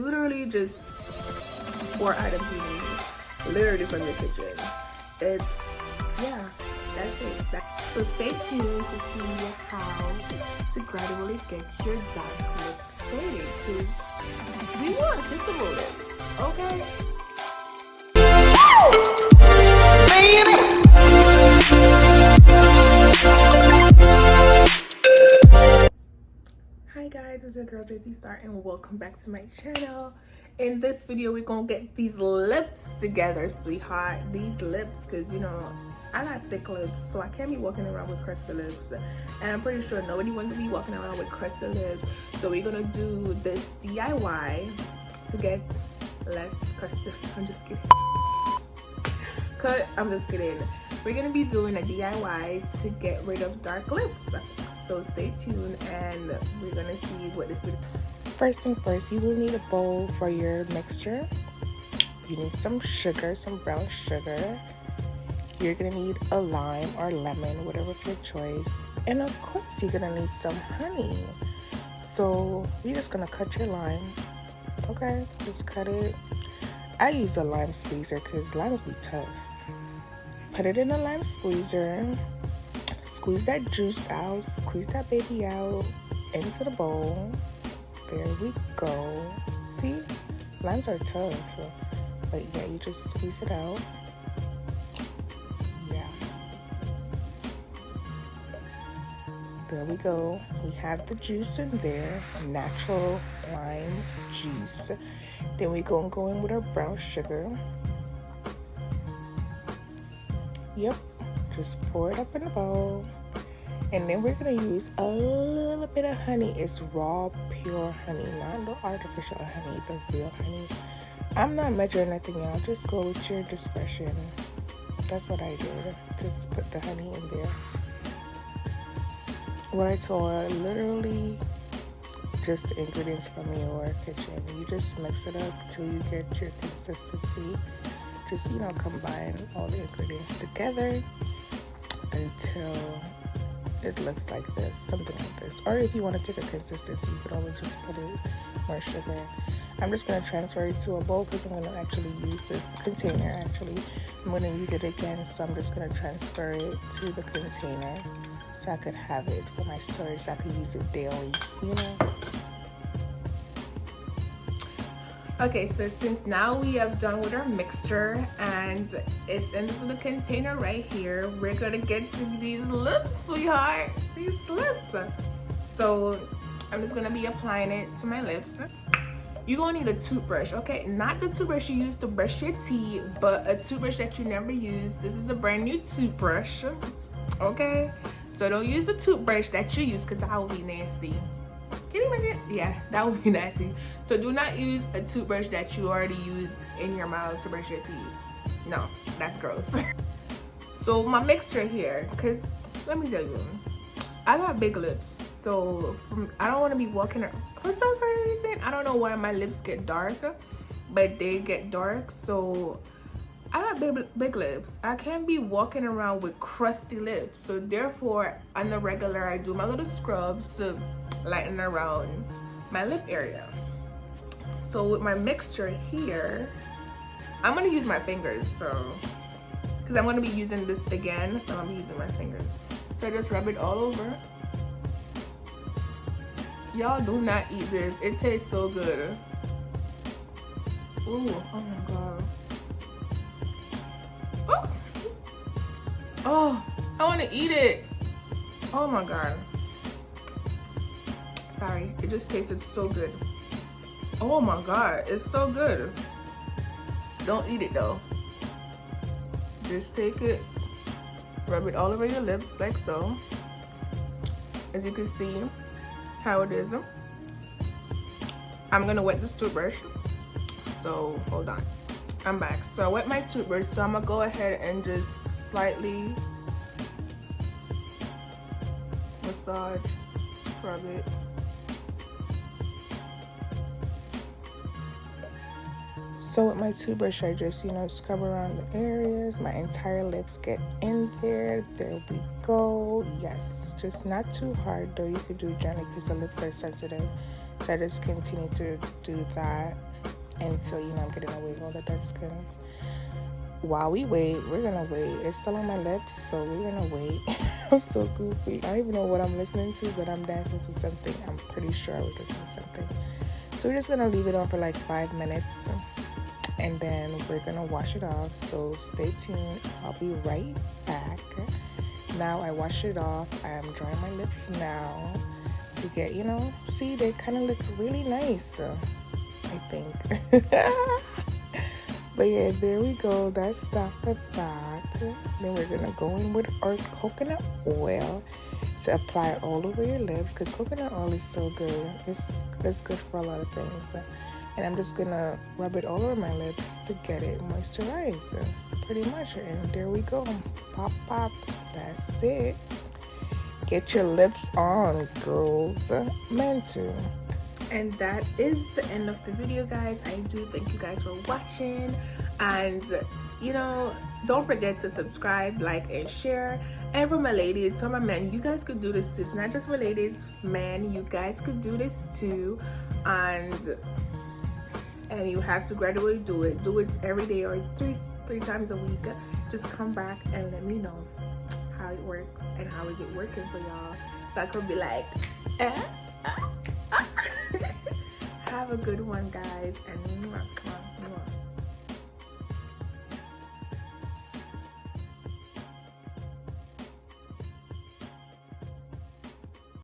literally just 4 items you need, literally from your kitchen. It's, yeah, that's it. So stay tuned to see how to gradually get your dark lips faded, because we want kissable lips, okay? Hi guys, it's your girl JC Star and welcome back to my channel. In this video we're gonna get these lips together, sweetheart. These lips, because you know I got thick lips, so I can't be walking around with crusted lips, and I'm pretty sure nobody wants to be walking around with crusted lips. So we're gonna do this DIY to get less crusted. I'm just kidding. I'm just kidding. We're gonna be doing a DIY to get rid of dark lips. So stay tuned and we're gonna see what this video. First thing first, you will need a bowl for your mixture. You need some sugar, some brown sugar. You're gonna need a lime or lemon, whatever your choice. And of course you're gonna need some honey. So you're just gonna cut your lime. Okay, just cut it. I use a lime squeezer because limes be tough. Put it in a lime squeezer. Squeeze that juice out, squeeze that baby out into the bowl. There we go. See, limes are tough, but yeah, you just squeeze it out. Yeah. There we go. We have the juice in there, natural lime juice. Then we gonna go in with our brown sugar. Yep. Just pour it up in the bowl, and then we're gonna use a little bit of honey. It's raw, pure honey, not the artificial honey, the real honey. I'm not measuring anything, y'all. Just go with your discretion. That's what I did. Just put the honey in there. What I told, literally just the ingredients from your kitchen. You just mix it up till you get your consistency. Just, you know, combine all the ingredients together until it looks like this, something like this. Or if you want to take a consistency, you could always just put it more sugar. I'm just going to transfer it to a bowl because I'm going to actually use the container. I'm going to use it again, so I'm just going to transfer it to the container so I could have it for my storage, so I could use it daily, you know. Okay, so since now we have done with our mixture and it's into the container right here, we're gonna get to these lips, sweetheart. These lips. So I'm just gonna be applying it to my lips. You're gonna need a toothbrush, okay? Not the toothbrush you use to brush your teeth, but a toothbrush that you never used. This is a brand new toothbrush, okay? So don't use the toothbrush that you use because that will be nasty. Can you imagine? Yeah, that would be nasty. So do not use a toothbrush that you already used in your mouth to brush your teeth. No, that's gross. So my mixture here, because let me tell you, I got big lips. So I don't want to be walking around. For some reason, I don't know why my lips get dark, but they get dark. So I got big lips. I can't be walking around with crusty lips. So therefore, on the regular, I do my little scrubs to lighten around my lip area. So with my mixture here, I'm gonna use my fingers, so because I'm gonna be using this again, so I'm using my fingers. So I just rub it all over. Y'all do not eat this. It tastes so good. Ooh, oh my god. Oh, oh, I want to eat it. Oh my god. Sorry, it just tasted so good. Oh my god, it's so good. Don't eat it though. Just take it, rub it all over your lips like so. As you can see how it is. I'm gonna wet this toothbrush. So hold on, I'm back. So I wet my toothbrush, so I'm gonna go ahead and just slightly massage, scrub it. So with my toothbrush, I just, you know, scrub around the areas. My entire lips get in there. There we go. Yes, just not too hard though. You could do gently because the lips are sensitive. So I just continue to do that. until, you know, I'm getting away all the dead skins. While we wait, we're gonna wait. It's still on my lips, so we're gonna wait. I'm so goofy. I don't even know what I'm listening to, but I'm dancing to something. I'm pretty sure I was listening to something. So we're just gonna leave it on for like 5 minutes, and then we're gonna wash it off. So stay tuned. I'll be right back. Now I washed it off. I'm drying my lips now to get, you know, see, they kind of look really nice, I think. But yeah, there we go. That's that for that. Then we're gonna go in with our coconut oil to apply all over your lips, because coconut oil is so good. It's good for a lot of things. And I'm just gonna rub it all over my lips to get it moisturized, pretty much. And there we go. Pop, pop. That's it. Get your lips on, girls. Meant to. And that is the end of the video, guys. I do thank you guys for watching, and you know, don't forget to subscribe, like, and share. And for my ladies, for my men, you guys could do this too. It's not just for ladies, men, you guys could do this too. And you have to gradually do it every day or three times a week. Just come back and let me know how it works and how is it working for y'all, so I could be like, have a good one, guys, and mwah, mwah, mwah.